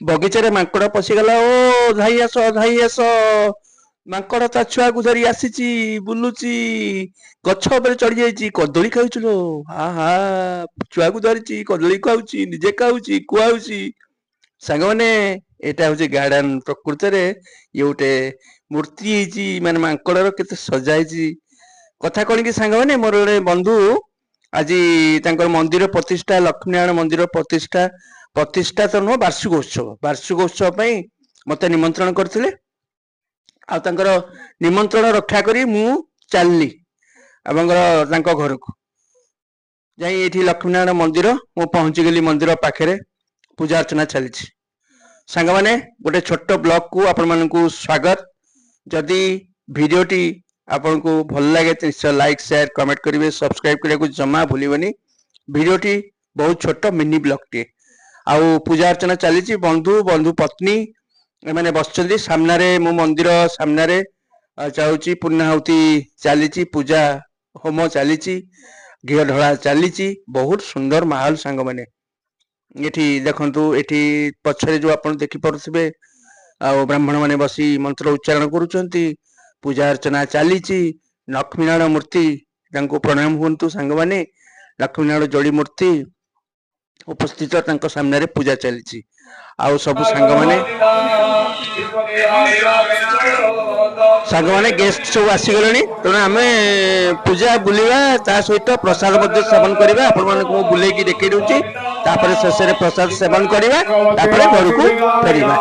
ବଗିଚାରେ ମାଙ୍କଡ ପଶିଗଲା। ଓ ଧାଇ ଆସ ଧାଇ ଆସ, ମାଙ୍କଡ ତା ଛୁଆକୁ ଧରି ଆସିଛି, ବୁଲୁଛି, ଗଛ ଉପରେ ଚଢି ଯାଇଛି, କଦଳୀ ଖାଉଛୁ ଲୋ। ଆହା, ଛୁଆକୁ ଧରିଛି, କଦଳୀ ଖାଉଛି, ନିଜେ ଖାଉଛି, ଖୁଆଉଛି। ସାଙ୍ଗମାନେ, ଏଇଟା ହଉଛି ଗାର୍ଡେନ। ପ୍ରକୃତରେ ଇଏ ଗୋଟେ ମୂର୍ତ୍ତି ହେଇଛି, ମାନେ ମାଙ୍କଡର କେତେ ସଜା ହେଇଛି। କଥା କଣ କି ସାଙ୍ଗମାନେ, ମୋର ଗୋଟେ ବନ୍ଧୁ ଆଜି ତାଙ୍କର ମନ୍ଦିର ପ୍ରତିଷ୍ଠା, ଲକ୍ଷ୍ମୀନାରାୟଣ ମନ୍ଦିର ପ୍ରତିଷ୍ଠା, ପ୍ରତିଷ୍ଠା ତ ନୁହଁ, ବାର୍ଷିକ ଉତ୍ସବ ପାଇଁ ମତେ ନିମନ୍ତ୍ରଣ କରିଥିଲେ। ଆଉ ତାଙ୍କର ନିମନ୍ତ୍ରଣ ରକ୍ଷା କରି ମୁଁ ଚାଲିଲି ଆପଣଙ୍କର ତାଙ୍କ ଘରକୁ ଯାଇ। ଏଠି ଲକ୍ଷ୍ମୀନାରାୟଣ ମନ୍ଦିର, ମୁଁ ପହଞ୍ଚିଗଲି ମନ୍ଦିର ପାଖରେ, ପୂଜା ଅର୍ଚ୍ଚନା ଚାଲିଛି। ସାଙ୍ଗମାନେ, ଗୋଟେ ଛୋଟ ବ୍ଲଗକୁ ଆପଣମାନଙ୍କୁ ସ୍ୱାଗତ। ଯଦି ଭିଡ଼ିଓଟି ଆପଣଙ୍କୁ ଭଲ ଲାଗେ ନିଶ୍ଚୟ ଲାଇକ୍, ସେୟାର, କମେଣ୍ଟ କରିବେ, ସବସ୍କ୍ରାଇବ କରିବାକୁ ଜମା ଭୁଲିବନି। ଭିଡ଼ିଓଟି ବହୁତ ଛୋଟ ମିନି ବ୍ଲଗଟିଏ। ଆଉ ପୂଜା ଅର୍ଚ୍ଚନା ଚାଲିଛି, ବନ୍ଧୁ ପତ୍ନୀ ଏମାନେ ବସିଛନ୍ତି ସାମ୍ନାରେ। ମୁଁ ମନ୍ଦିର ସାମ୍ନାରେ ଯାଉଛି, ପୂର୍ଣ୍ଣାହୁତି ଚାଲିଛି, ପୂଜା ହୋମ ଚାଲିଛି, ଘିଅ ଢଳା ଚାଲିଛି। ବହୁତ ସୁନ୍ଦର ମାହୋଲ ସାଙ୍ଗମାନେ। ଏଠି ଦେଖନ୍ତୁ, ଏଠି ପଛରେ ଯୋଉ ଆପଣ ଦେଖିପାରୁଥିବେ, ଆଉ ବ୍ରାହ୍ମଣ ମାନେ ବସି ମନ୍ତ୍ର ଉଚ୍ଚାରଣ କରୁଛନ୍ତି, ପୂଜା ଅର୍ଚ୍ଚନା ଚାଲିଛି। ଲକ୍ଷ୍ମୀନାରାୟଣ ମୂର୍ତ୍ତି, ତାଙ୍କୁ ପ୍ରଣାମ ହୁଅନ୍ତୁ ସାଙ୍ଗମାନେ। ଲକ୍ଷ୍ମୀନାରାୟଣ ଯୋଡି ମୂର୍ତ୍ତି ଉପସ୍ଥିତ, ତାଙ୍କ ସାମ୍ନାରେ ପୂଜା ଚାଲିଛି। ଆଉ ସବୁ ସାଙ୍ଗମାନେ ଗେଷ୍ଟ ସବୁ ଆସିଗଲେଣି, ତେଣୁ ଆମେ ପୂଜା ବୁଲିବା, ତା ସହିତ ପ୍ରସାଦ ମଧ୍ୟ ସେବନ କରିବା। ଆପଣମାନଙ୍କୁ ମୁଁ ବୁଲେଇକି ଦେଖେଇ ଦଉଛି। ତାପରେ ଶେଷରେ ପ୍ରସାଦ ସେବନ କରିବା, ତାପରେ ଘରକୁ ଫେରିବା।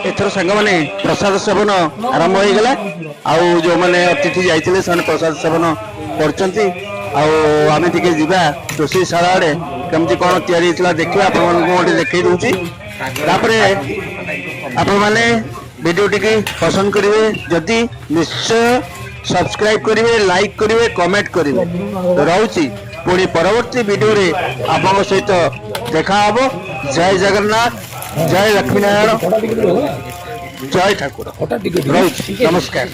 ଏଥର ସାଙ୍ଗମାନେ ପ୍ରସାଦ ସେବନ ଆରମ୍ଭ ହେଇଗଲା। ଆଉ ଯୋଉମାନେ ଅତିଥି ଯାଇଥିଲେ ସେମାନେ ପ୍ରସାଦ ସେବନ କରୁଛନ୍ତି। ଆଉ ଆମେ ଟିକେ ଯିବା ରୋଷେଇଶାଳ ଆଡେ, କେମିତି କଣ ତିଆରି ହେଇଥିଲା ଦେଖିବା। ଆପଣମାନଙ୍କୁ ଗୋଟେ ଦେଖେଇ ଦଉଛି। ତାପରେ ଆପଣମାନେ ଭିଡ଼ିଓଟିକି ପସନ୍ଦ କରିବେ ଯଦି ନିଶ୍ଚୟ ସବସ୍କ୍ରାଇବ କରିବେ, ଲାଇକ୍ କରିବେ, କମେଣ୍ଟ କରିବେ। ରହୁଛି, ପୁଣି ପରବର୍ତ୍ତୀ ଭିଡ଼ିଓରେ ଆପଣଙ୍କ ସହିତ ଦେଖା ହବ। ଜୟ ଜଗନ୍ନାଥ, ଜୟ ଲକ୍ଷ୍ମୀନାରାୟଣ, ଜୟ ଠାକୁର। ରହୁଛି, ନମସ୍କାର।